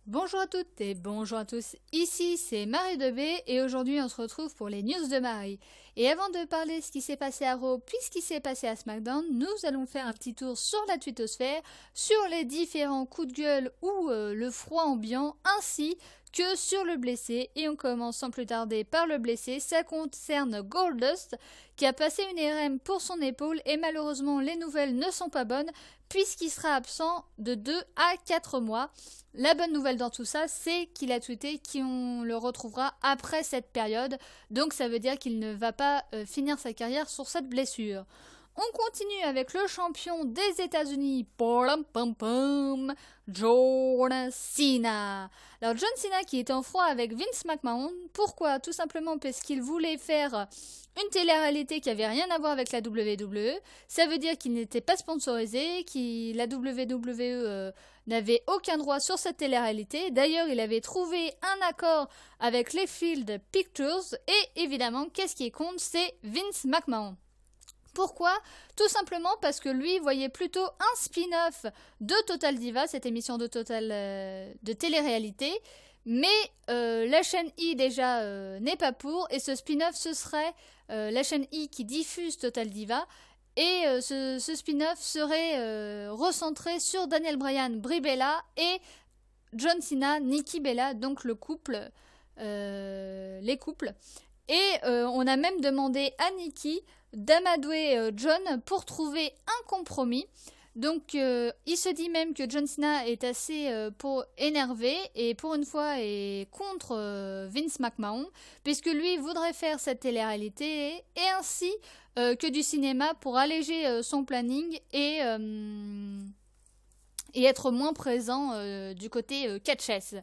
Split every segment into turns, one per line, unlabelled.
Bonjour à toutes et bonjour à tous, ici c'est Marie de B et aujourd'hui on se retrouve pour les news de Marie. Et avant de parler de ce qui s'est passé à Raw puis ce qui s'est passé à SmackDown, nous allons faire un petit tour sur la twittosphère, sur les différents coups de gueule ou le froid ambiant ainsi que sur le blessé. Et on commence sans plus tarder par le blessé, ça concerne Goldust qui a passé une IRM pour son épaule et malheureusement les nouvelles ne sont pas bonnes puisqu'il sera absent de 2 à 4 mois. La bonne nouvelle dans tout ça, c'est qu'il a tweeté qu'on le retrouvera après cette période. Donc ça veut dire qu'il ne va pas finir sa carrière sur cette blessure. On continue avec le champion des États-Unis, John Cena. Alors John Cena qui était en froid avec Vince McMahon. Pourquoi? Tout simplement parce qu'il voulait faire une télé-réalité qui avait rien à voir avec la WWE. Ça veut dire qu'il n'était pas sponsorisé, que la WWE n'avait aucun droit sur cette télé-réalité. D'ailleurs, il avait trouvé un accord avec les Field Pictures. Et évidemment, qu'est-ce qui compte? C'est Vince McMahon. Pourquoi? Tout simplement parce que lui voyait plutôt un spin-off de Total Diva, cette émission de de télé-réalité. Mais la chaîne I déjà n'est pas pour, et ce spin-off ce serait la chaîne I qui diffuse Total Diva. Et ce spin-off serait recentré sur Daniel Bryan, Brie Bella et John Cena, Nikki Bella, donc le couple, les couples. Et on a même demandé à Nikki d'amadouer John pour trouver un compromis. Donc il se dit même que John Cena est assez énervé et pour une fois est contre Vince McMahon puisque lui voudrait faire cette télé-réalité et ainsi que du cinéma pour alléger son planning et être moins présent du côté catchess.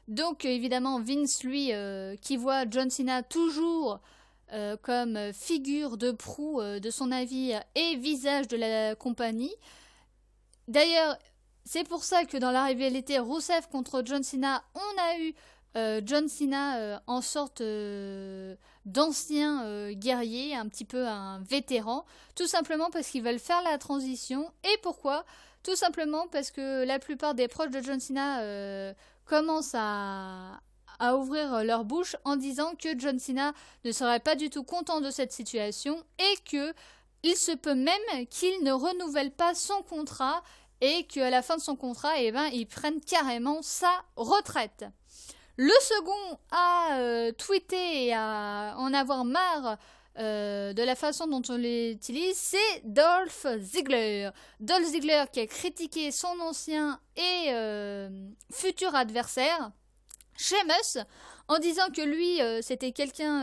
Donc évidemment Vince lui qui voit John Cena toujours comme figure de proue de son navire et visage de la compagnie. D'ailleurs, c'est pour ça que dans la rivalité Rusev contre John Cena, on a eu John Cena en sorte d'ancien guerrier, un petit peu un vétéran, tout simplement parce qu'ils veulent faire la transition. Et pourquoi? Tout simplement parce que la plupart des proches de John Cena commencent à ouvrir leur bouche en disant que John Cena ne serait pas du tout content de cette situation et que il se peut même qu'il ne renouvelle pas son contrat et qu'à la fin de son contrat, il prenne carrément sa retraite. Le second à tweeter et à en avoir marre de la façon dont on l'utilise, c'est Dolph Ziggler. Dolph Ziggler qui a critiqué son ancien et futur adversaire, Sheamus, en disant que lui, c'était quelqu'un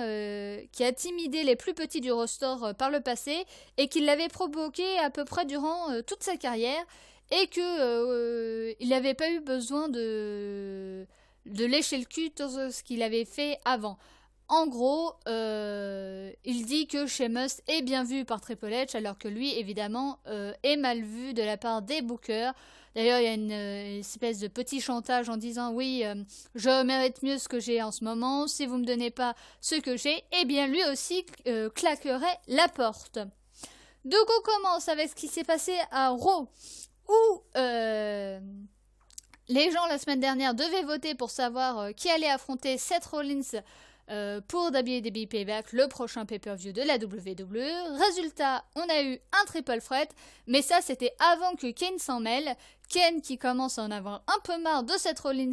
qui a intimidé les plus petits du roster par le passé et qu'il l'avait provoqué à peu près durant toute sa carrière et qu'il n'avait pas eu besoin de lécher le cul tout ce qu'il avait fait avant. En gros, il dit que Sheamus est bien vu par Triple H alors que lui, évidemment, est mal vu de la part des bookers. D'ailleurs, il y a une espèce de petit chantage en disant « Oui, je mérite mieux ce que j'ai en ce moment. Si vous ne me donnez pas ce que j'ai, eh bien lui aussi claquerait la porte. » Donc on commence avec ce qui s'est passé à Raw, où les gens la semaine dernière devaient voter pour savoir qui allait affronter Seth Rollins pour WWE Payback, le prochain pay-per-view de la WWE. Résultat, on a eu un triple threat, mais ça c'était avant que Kane s'en mêle. Kane qui commence à en avoir un peu marre de Seth Rollins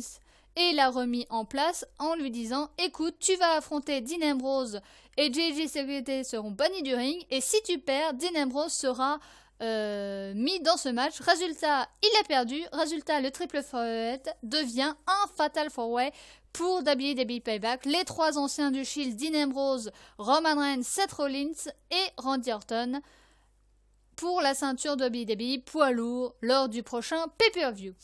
et l'a remis en place en lui disant « Écoute, tu vas affronter Dean Ambrose et JJ Security seront bannis du ring et si tu perds, Dean Ambrose sera mis dans ce match. » Résultat, il a perdu. Résultat, le triple threat devient un fatal four-way pour WWE Payback. Les trois anciens du Shield, Dean Ambrose, Roman Reigns, Seth Rollins et Randy Orton pour la ceinture de WWE poids lourd lors du prochain pay-per-view.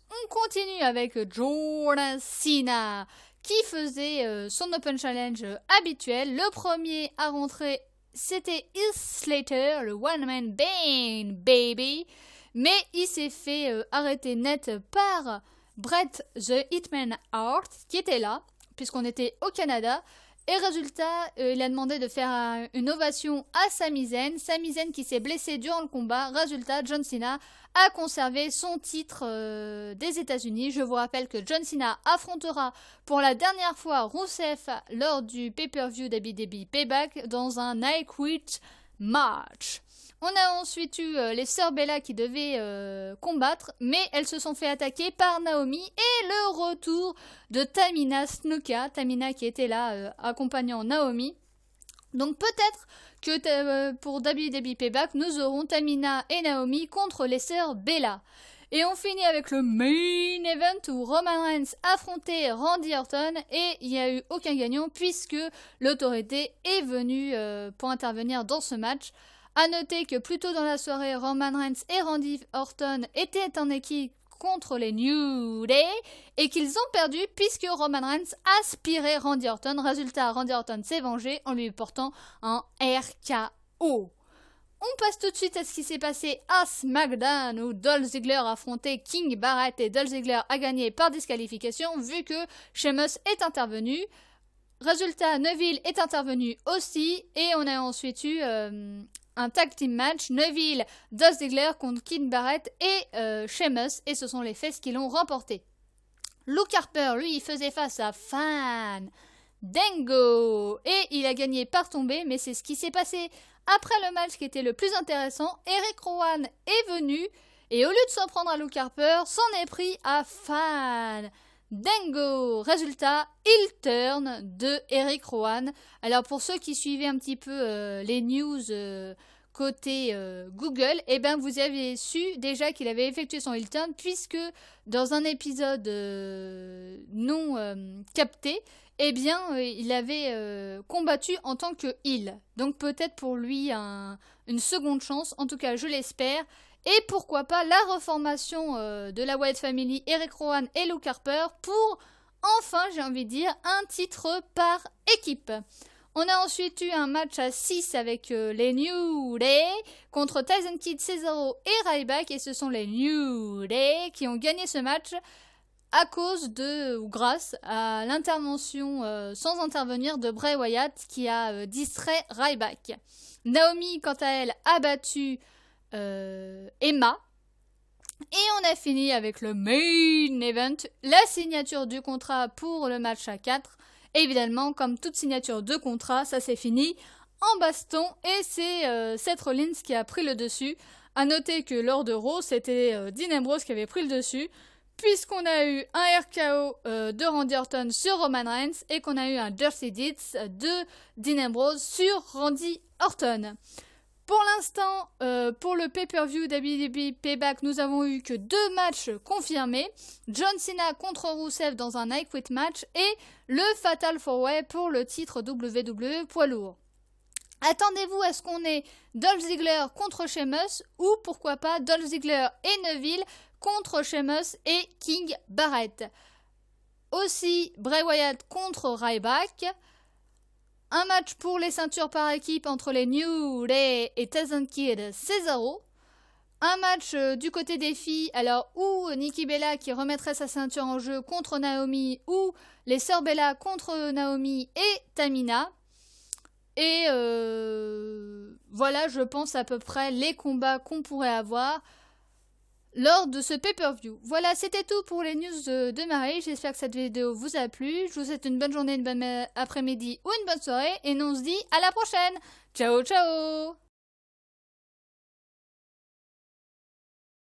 On continue avec John Cena qui faisait son Open Challenge habituel. Le premier à rentrer, c'était Heath Slater, le One Man Bang Baby. Mais il s'est fait arrêter net par Bret The Hitman Hart, qui était là, puisqu'on était au Canada. Et résultat, il a demandé de faire une ovation à Sami Zayn. Sami Zayn qui s'est blessé durant le combat. Résultat, John Cena a conservé son titre des États-Unis. Je vous rappelle que John Cena affrontera pour la dernière fois Rusev lors du pay-per-view WWE Payback dans un I Quit match. On a ensuite eu les sœurs Bella qui devaient combattre, mais elles se sont fait attaquer par Naomi et le retour de Tamina Snuka, Tamina qui était là accompagnant Naomi. Donc peut-être que pour WWE Payback, nous aurons Tamina et Naomi contre les sœurs Bella. Et on finit avec le main event où Roman Reigns affrontait Randy Orton et il n'y a eu aucun gagnant puisque l'autorité est venue pour intervenir dans ce match. A noter que plus tôt dans la soirée, Roman Reigns et Randy Orton étaient en équipe contre les New Day et qu'ils ont perdu puisque Roman Reigns aspirait Randy Orton. Résultat, Randy Orton s'est vengé en lui portant un RKO. On passe tout de suite à ce qui s'est passé à SmackDown où Dolph Ziggler affrontait King Barrett et Dolph Ziggler a gagné par disqualification vu que Sheamus est intervenu. Résultat, Neville est intervenu aussi et on a ensuite eu un tag team match, Neville, Dolph Ziggler contre King Barrett et Sheamus et ce sont les Faces qui l'ont remporté. Luke Harper, lui, il faisait face à Fandango et il a gagné par tombée, mais c'est ce qui s'est passé après le match qui était le plus intéressant. Eric Rowan est venu et au lieu de s'en prendre à Luke Harper, s'en est pris à Fandango. Résultat, heel turn de Eric Rowan. Alors pour ceux qui suivaient un petit peu les news côté Google, eh ben vous avez su déjà qu'il avait effectué son heel turn puisque dans un épisode non capté, eh bien il avait combattu en tant que heel. Donc peut-être pour lui une seconde chance, en tout cas je l'espère. Et pourquoi pas la reformation de la Wyatt Family, Eric Rowan et Luke Harper pour enfin, j'ai envie de dire, un titre par équipe. On a ensuite eu un match à 6 avec les New Day contre Tyson Kidd, Cesaro et Ryback. Et ce sont les New Day qui ont gagné ce match à cause ou grâce à l'intervention sans intervenir de Bray Wyatt qui a distrait Ryback. Naomi, quant à elle, a battu Emma. Et on a fini avec le main event, la signature du contrat pour le match à 4. Évidemment, comme toute signature de contrat, ça s'est fini en baston et c'est Seth Rollins qui a pris le dessus. A noter que lors de Raw, c'était Dean Ambrose qui avait pris le dessus, puisqu'on a eu un RKO de Randy Orton sur Roman Reigns et qu'on a eu un Dirty Deeds de Dean Ambrose sur Randy Orton. Pour l'instant, pour le pay-per-view WWE Payback, nous avons eu que 2 matchs confirmés. John Cena contre Rusev dans un I Quit match et le Fatal 4-Way pour le titre WWE poids lourd. Attendez-vous à ce qu'on ait Dolph Ziggler contre Sheamus ou pourquoi pas Dolph Ziggler et Neville contre Sheamus et King Barrett. Aussi Bray Wyatt contre Ryback. Un match pour les ceintures par équipe entre les New Day et Tyson Kidd Cesaro. Un match du côté des filles, alors ou Nikki Bella qui remettrait sa ceinture en jeu contre Naomi, ou les sœurs Bella contre Naomi et Tamina. Et voilà, je pense à peu près les combats qu'on pourrait avoir lors de ce pay-per-view. Voilà, c'était tout pour les news de Marie. J'espère que cette vidéo vous a plu. Je vous souhaite une bonne journée, une bonne après-midi ou une bonne soirée. Et nous on se dit à la prochaine. Ciao, ciao!